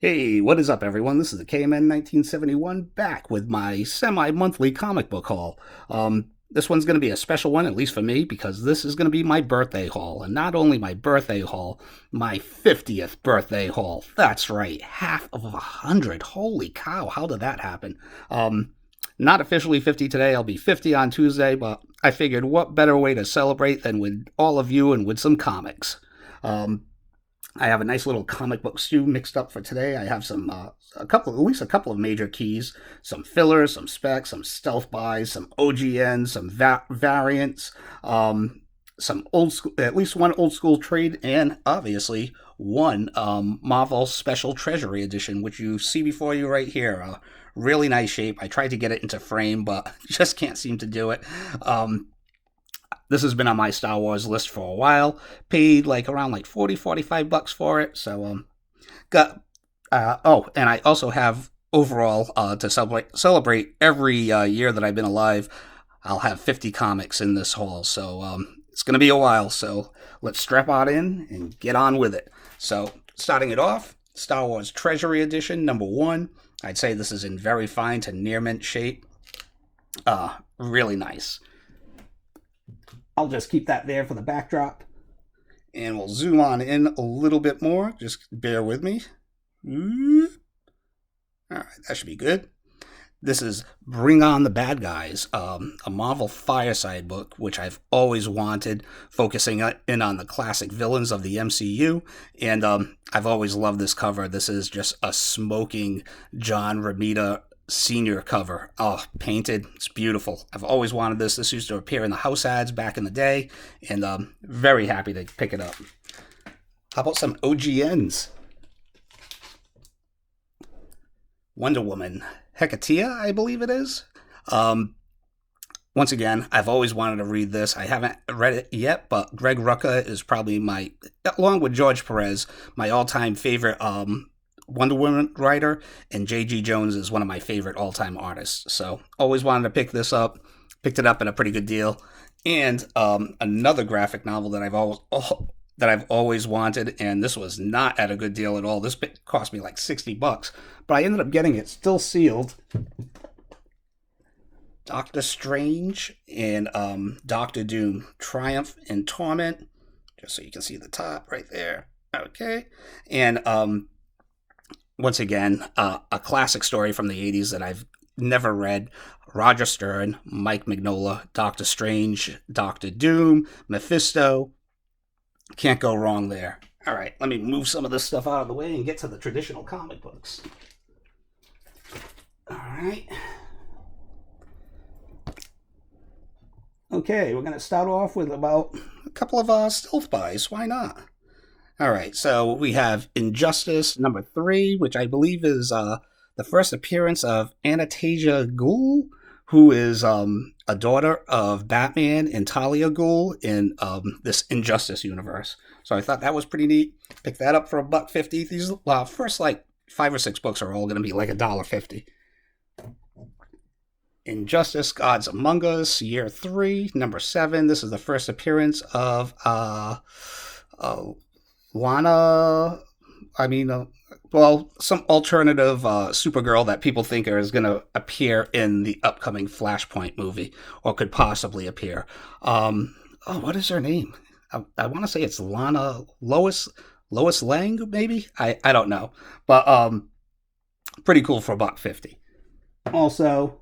Hey, what is up, everyone? This is the KMN 1971 back with my semi-monthly comic book haul. This one's going to be a special one, at least for me, because this is going to be my birthday haul. And not only my birthday haul, my 50th birthday haul. That's right, half of 100. Holy cow, how did that happen? Not officially 50 today, I'll be 50 on Tuesday, but I figured what better way to celebrate than with all of you and with some comics. I have a nice little comic book stew mixed up for today. I have at least a couple of major keys, some fillers, some specs, some stealth buys, some OGNs, some variants, some old school, at least one old school trade, and obviously one Marvel Special Treasury edition, which you see before you right here. Really nice shape. I tried to get it into frame, but just can't seem to do it. This has been on my Star Wars list for a while. Paid around 40-45 bucks for it. So got and I also have overall to celebrate every year that I've been alive. I'll have 50 comics in this haul. So it's going to be a while. So let's strap on in and get on with it. So starting it off, Star Wars Treasury Edition #1. I'd say this is in very fine to near mint shape. Really nice. I'll just keep that there for the backdrop. And we'll zoom on in a little bit more. Just bear with me. All right, that should be good. This is Bring On the Bad Guys, a Marvel Fireside book, which I've always wanted, focusing in on the classic villains of the MCU. And I've always loved this cover. This is just a smoking John Romita Senior cover. Oh, painted. It's beautiful. I've always wanted this. This used to appear in the house ads back in the day, and very happy to pick it up. How about some OGNs? Wonder Woman Hecatea, I believe it is. Once again, I've always wanted to read this. I haven't read it yet, but Greg Rucka is probably along with George Perez, my all-time favorite Wonder Woman writer, and J.G. Jones is one of my favorite all-time artists. So always wanted to pick this up. Picked it up at a pretty good deal. And another graphic novel that I've always wanted, and this was not at a good deal at all. This cost me like $60, but I ended up getting it still sealed. Doctor Strange and Doctor Doom, Triumph and Torment. Just so you can see the top right there. Okay. And once again, a classic story from the 80s that I've never read. Roger Stern, Mike Mignola, Doctor Strange, Doctor Doom, Mephisto. Can't go wrong there. All right, let me move some of this stuff out of the way and get to the traditional comic books. All right. Okay, we're going to start off with about a couple of stealth buys. Why not? All right, so we have Injustice #3, which I believe is the first appearance of Anastasia Ghul, who is a daughter of Batman and Talia Ghul in this Injustice universe. So I thought that was pretty neat. Picked that up for $1.50. These first 5 or 6 books are all going to be like $1.50. Injustice: Gods Among Us, Year 3, #7. This is the first appearance of Lana, some alternative Supergirl that people think is going to appear in the upcoming Flashpoint movie, or could possibly appear. What is her name? I want to say it's Lois Lang, maybe? I don't know. But pretty cool for $1.50. Also,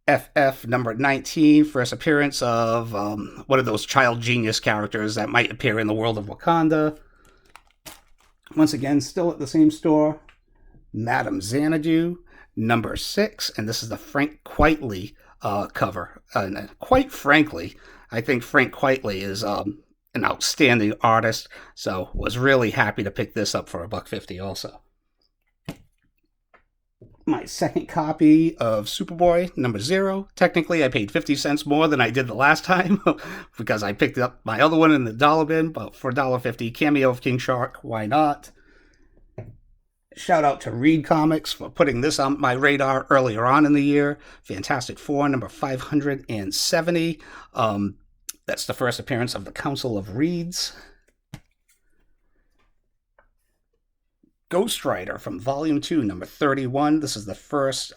FF #19, first appearance of one of those child genius characters that might appear in the world of Wakanda. Once again, still at the same store, Madame Xanadu, #6, and this is the Frank Quitely cover. And quite frankly, I think Frank Quitely is an outstanding artist, so was really happy to pick this up for $1.50 also. My second copy of Superboy, #0. Technically, I paid 50 cents more than I did the last time because I picked up my other one in the dollar bin, but for $1.50, cameo of King Shark, why not? Shout out to Reed Comics for putting this on my radar earlier on in the year. Fantastic Four, #570. That's the first appearance of the Council of Reeds. Ghost Rider from Volume 2, number 31. This is the first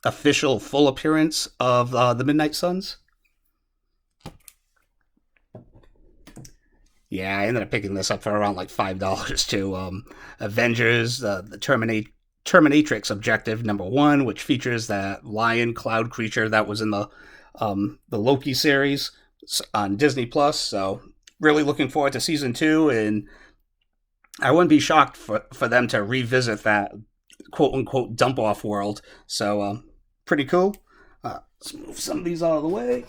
official full appearance of the Midnight Suns. Yeah, I ended up picking this up for around like $5 too. Avengers, the Terminatrix Objective number 1, which features that lion cloud creature that was in the Loki series on Disney Plus. So really looking forward to season 2, and I wouldn't be shocked for them to revisit that quote unquote dump off world. So pretty cool. Let's move some of these out of the way.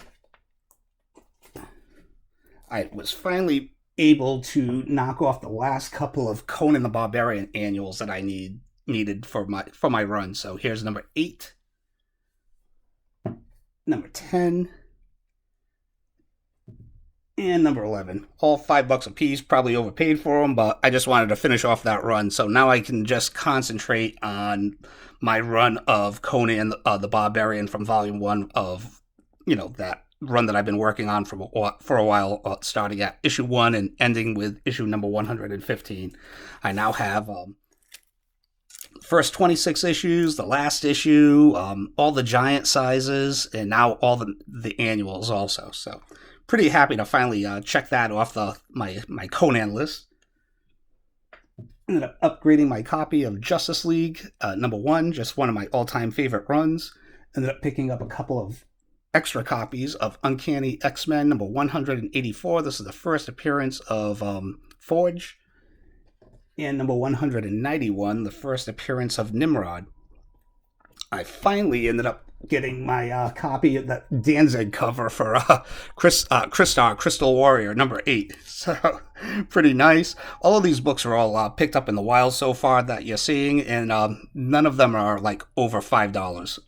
I was finally able to knock off the last couple of Conan the Barbarian annuals that I needed for my run. So here's number 8, number 10, and number 11. All $5 a piece, probably overpaid for them, but I just wanted to finish off that run. So now I can just concentrate on my run of Conan the Barbarian from Volume 1 of, that run that I've been working on for a while, starting at issue 1 and ending with issue number 115. I now have first 26 issues, the last issue, all the giant sizes, and now all the annuals also. So pretty happy to finally check that off my Conan list. Ended up upgrading my copy of Justice League number 1, just one of my all-time favorite runs. Ended up picking up a couple of extra copies of Uncanny X-Men number 184. This is the first appearance of Forge. And number 191, the first appearance of Nimrod. I finally ended up getting my copy of that Danzig cover for Crystar, Crystal Warrior, number 8. So, pretty nice. All of these books are all picked up in the wild so far that you're seeing, and none of them are like over $5.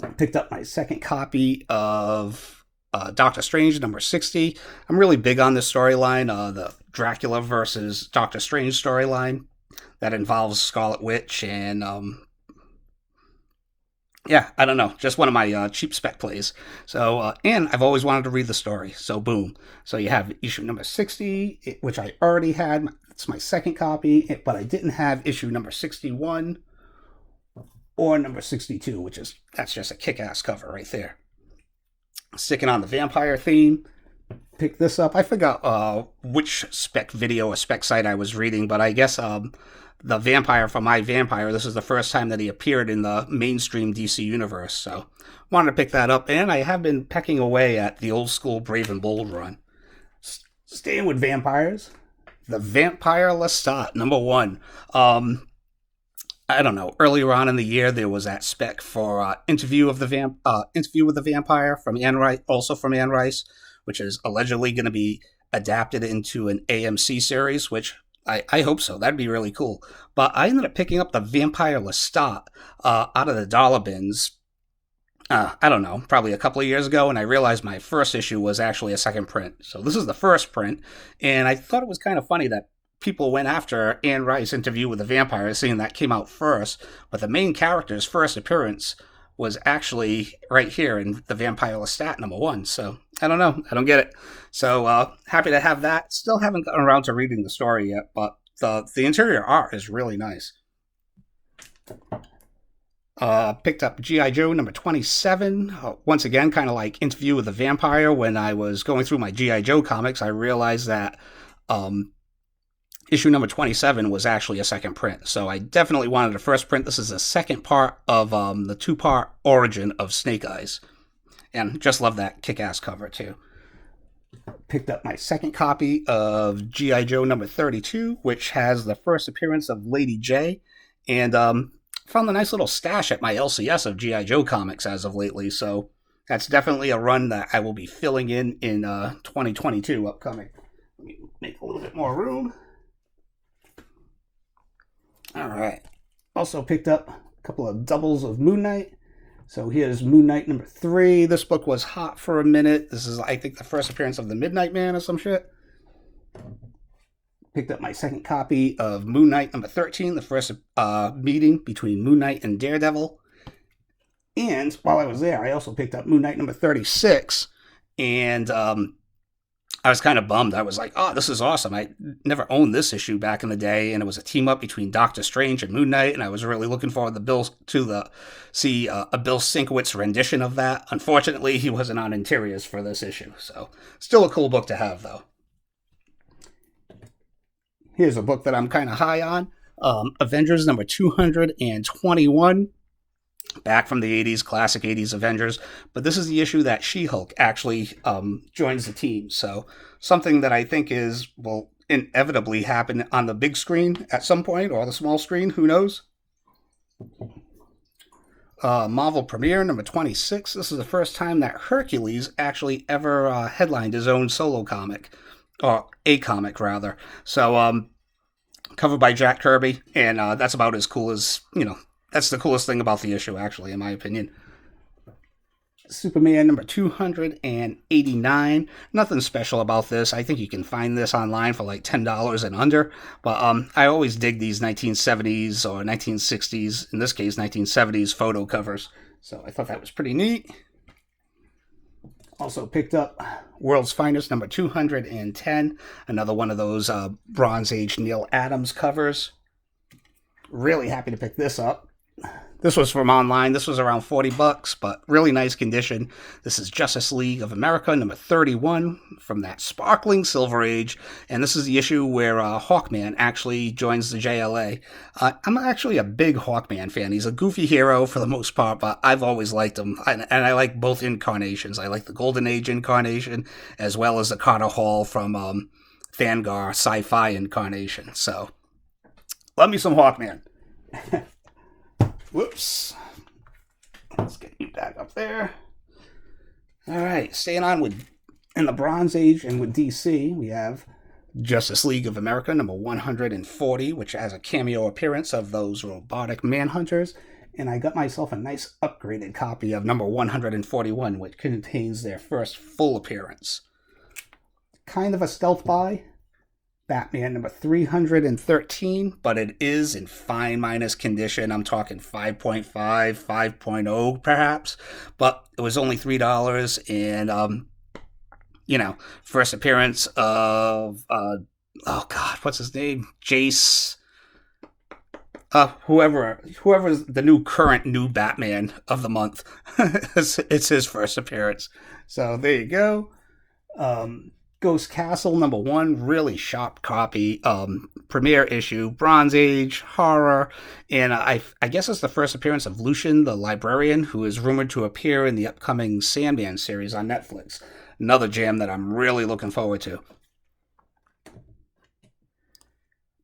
I picked up my second copy of Doctor Strange, number 60. I'm really big on this storyline, the Dracula versus Doctor Strange storyline that involves Scarlet Witch, and I don't know, just one of my cheap spec plays. So, and I've always wanted to read the story, so boom. So you have issue number 60, which I already had. It's my second copy, but I didn't have issue number 61 or number 62, that's just a kick-ass cover right there. Sticking on the vampire theme, pick this up. I forgot which spec video or spec site I was reading, but I guess the vampire from My Vampire, this is the first time that he appeared in the mainstream DC universe, so wanted to pick that up, and I have been pecking away at the old school Brave and Bold run. Staying with vampires, the Vampire Lestat, number 1. I don't know, earlier on in the year there was that spec for Interview with the Vampire from Anne Rice, also from Anne Rice, which is allegedly going to be adapted into an AMC series, which I hope so. That'd be really cool. But I ended up picking up the Vampire Lestat out of the dollar bins, I don't know, probably a couple of years ago, and I realized my first issue was actually a second print. So this is the first print, and I thought it was kind of funny that people went after Anne Rice Interview with the Vampire, seeing that came out first, but the main character's first appearance was actually right here in the Vampire Lestat number 1. So I don't know, I don't get it. So happy to have that. Still haven't gotten around to reading the story yet, but the interior art is really nice. Picked up G.I. Joe number 27. Once again, kind of like Interview with the Vampire. When I was going through my G.I. Joe comics, I realized that issue number 27 was actually a second print. So I definitely wanted a first print. This is the second part of the 2-part origin of Snake Eyes. And just love that kick-ass cover, too. Picked up my second copy of G.I. Joe number 32, which has the first appearance of Lady J. And found a nice little stash at my LCS of G.I. Joe comics as of lately. So that's definitely a run that I will be filling in 2022 upcoming. Let me make a little bit more room. All right. Also picked up a couple of doubles of Moon Knight. So here's Moon Knight number 3. This book was hot for a minute. This is, I think, the first appearance of the Midnight Man or some shit. Picked up my second copy of Moon Knight number 13, the first meeting between Moon Knight and Daredevil. And while I was there, I also picked up Moon Knight number 36. And I was kind of bummed. I was like, oh, this is awesome. I never owned this issue back in the day, and it was a team up between Doctor Strange and Moon Knight, and I was really looking forward to see a Bill Sienkiewicz rendition of that. Unfortunately, he wasn't on interiors for this issue, so still a cool book to have, though. Here's a book that I'm kind of high on. Avengers number 221. Back from the 80s, classic 80s Avengers. But this is the issue that She-Hulk actually joins the team. So something that I think will inevitably happen on the big screen at some point, or the small screen, who knows? Marvel Premiere number 26. This is the first time that Hercules actually ever headlined his own solo comic. Or a comic, rather. So, covered by Jack Kirby, and that's about as cool as, that's the coolest thing about the issue, actually, in my opinion. Superman number 289. Nothing special about this. I think you can find this online for like $10 and under. But I always dig these 1970s or 1960s, in this case 1970s photo covers. So I thought that was pretty neat. Also picked up World's Finest number 210. Another one of those Bronze Age Neil Adams covers. Really happy to pick this up. This was from online. This was around $40, but really nice condition. This is Justice League of America, number 31, from that sparkling Silver Age. And this is the issue where Hawkman actually joins the JLA. I'm actually a big Hawkman fan. He's a goofy hero for the most part, but I've always liked him. And I like both incarnations. I like the Golden Age incarnation, as well as the Carter Hall from Fangar sci-fi incarnation. So, love me some Hawkman. Whoops. Let's get you back up there. All right, staying on in the Bronze Age and with DC, we have Justice League of America, number 140, which has a cameo appearance of those robotic manhunters. And I got myself a nice upgraded copy of number 141, which contains their first full appearance. Kind of a stealth buy. Batman number 313, but it is in fine minus condition. I'm talking 5.5, 5.0 perhaps, but it was only $3, and first appearance of what's his name? Jace. Whoever's the new Batman of the month. It's his first appearance. So there you go. Ghost Castle number 1, really sharp copy, premiere issue, Bronze Age, horror, and I guess it's the first appearance of Lucian the Librarian, who is rumored to appear in the upcoming Sandman series on Netflix. Another jam that I'm really looking forward to.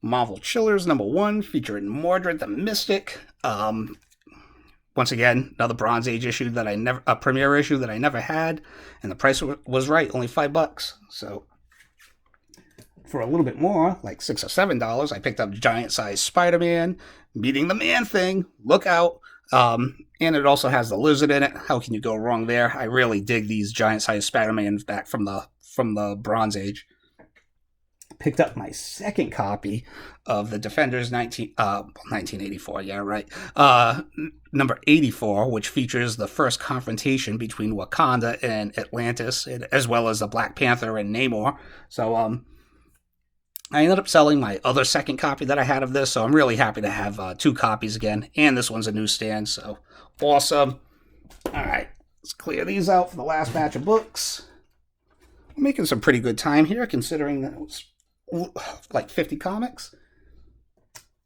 Marvel Chillers number 1, featuring Mordred the Mystic. Once again, another Bronze Age issue a premiere issue that I never had, and the price was right, only $5. So for a little bit more, like $6 or $7, I picked up Giant Size Spider-Man, Meeting the Man-Thing. Look out! And it also has the Lizard in it. How can you go wrong there? I really dig these Giant Size Spider-Mans back from the Bronze Age. Picked up my second copy of the Defenders 1984, yeah, right. Number 84, which features the first confrontation between Wakanda and Atlantis, as well as the Black Panther and Namor. So, I ended up selling my other second copy that I had of this, so I'm really happy to have 2 copies again, and this one's a newsstand, so awesome. All right, let's clear these out for the last batch of books. I'm making some pretty good time here, considering that it was like 50 comics.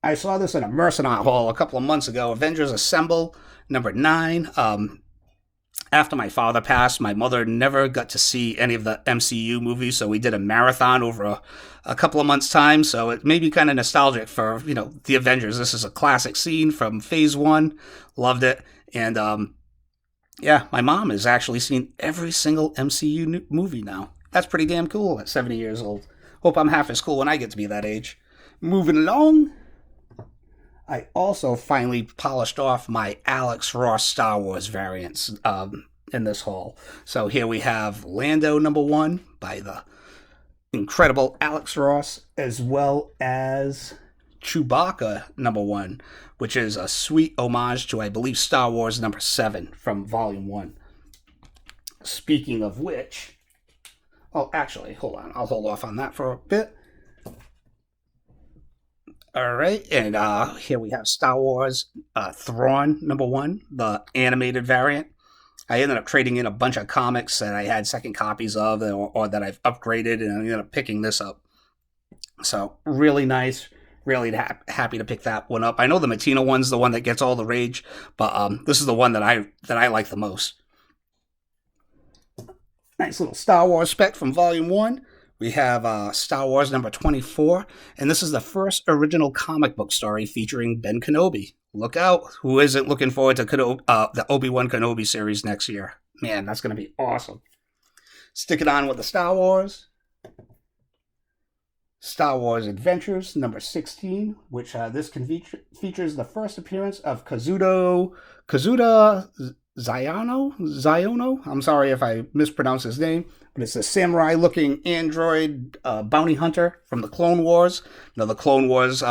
I saw this in a Mercenaut haul a couple of months ago. Avengers Assemble, number 9. After my father passed, my mother never got to see any of the MCU movies, so we did a marathon over a couple of months' time, so it may be kind of nostalgic for, the Avengers. This is a classic scene from Phase 1. Loved it. And, my mom has actually seen every single MCU movie now. That's pretty damn cool at 70 years old. Hope I'm half as cool when I get to be that age. Moving along. I also finally polished off my Alex Ross Star Wars variants in this haul. So here we have Lando number 1 by the incredible Alex Ross, as well as Chewbacca number 1, which is a sweet homage to, I believe, Star Wars number 7 from Volume 1. Speaking of which, Oh, actually, hold on. I'll hold off on that for a bit. All right, and here we have Star Wars Thrawn #1, the animated variant. I ended up trading in a bunch of comics that I had second copies of, or that I've upgraded, and I ended up picking this up. So really nice. Really happy to pick that one up. I know the Matina one's the one that gets all the rage, but this is the one that I like the most. Nice little Star Wars spec from Volume 1. We have Star Wars number 24, and this is the first original comic book story featuring Ben Kenobi. Look out. Who isn't looking forward to the Obi-Wan Kenobi series next year? Man, that's going to be awesome. Stick it on with the Star Wars. Star Wars Adventures number 16, which features the first appearance of Kazuda Ziono. I'm sorry if I mispronounced his name, but it's a samurai-looking android bounty hunter from the Clone Wars. The Clone Wars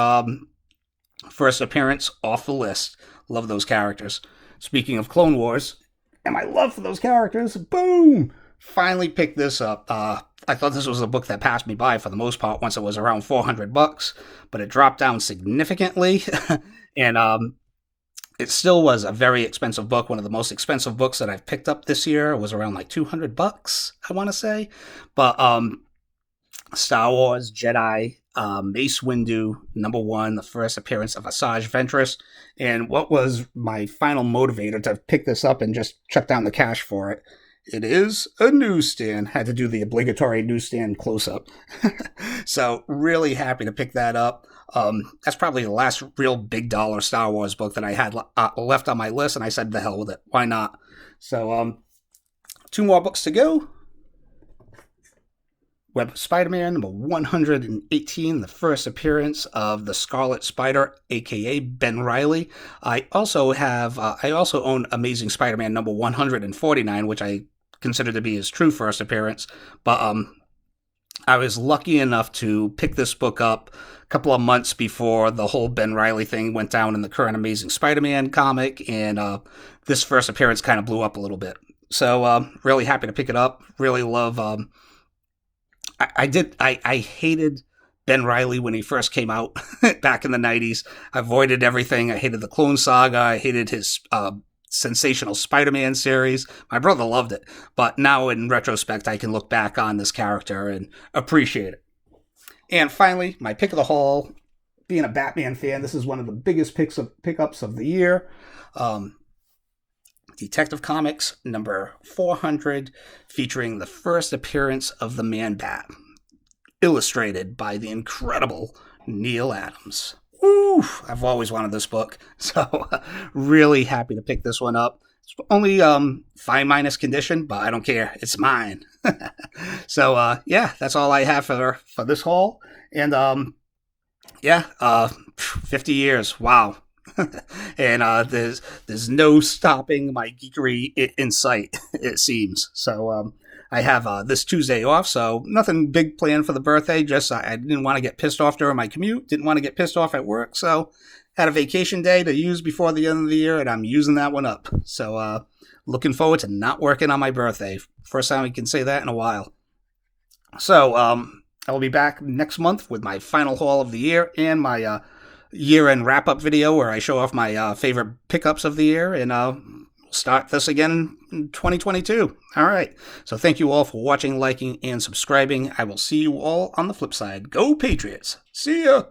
first appearance off the list. Love those characters. Speaking of Clone Wars, and my love for those characters, boom! Finally picked this up. I thought this was a book that passed me by for the most part once it was around $400, but it dropped down significantly, and it still was a very expensive book. One of the most expensive books that I've picked up this year. It was around like $200, I want to say. But Star Wars Jedi Mace Windu #1, the first appearance of Asajj Ventress, and what was my final motivator to pick this up and just chuck down the cash for it. It is a newsstand. Had to do the obligatory newsstand close-up. So really happy to pick that up. That's probably the last real big dollar Star Wars book that I had left on my list, and I said, the hell with it. Why not? So 2 more books to go. Web of Spider-Man #118, the first appearance of the Scarlet Spider, aka Ben Reilly. I also own Amazing Spider-Man #149, which I consider to be his true first appearance. But I was lucky enough to pick this book up a couple of months before the whole Ben Reilly thing went down in the current Amazing Spider-Man comic, and this first appearance kind of blew up a little bit. So really happy to pick it up. Really love. I hated Ben Reilly when he first came out back in the 90s. I avoided everything. I hated the Clone Saga. I hated his sensational Spider-Man series. My brother loved it. But now in retrospect, I can look back on this character and appreciate it. And finally, my pick of the haul, being a Batman fan, this is one of the biggest pickups of the year. Detective Comics number 400, featuring the first appearance of the Man-Bat, illustrated by the incredible Neil Adams. Woo! I've always wanted this book, so really happy to pick this one up. It's only fine minus condition, but I don't care. It's mine. So yeah, that's all I have for this haul. And 50 years. Wow. And there's no stopping my geekery in sight, it seems. So I have this Tuesday off, so nothing big planned for the birthday. Just I didn't want to get pissed off during my commute, didn't want to get pissed off at work, so had a vacation day to use before the end of the year, and I'm using that one up. So looking forward to not working on my birthday. First time we can say that in a while. So I will be back next month with my final haul of the year and my year-end wrap-up video where I show off my favorite pickups of the year, and we'll start this again in 2022. All right. So thank you all for watching, liking, and subscribing. I will see you all on the flip side. Go Patriots. See ya.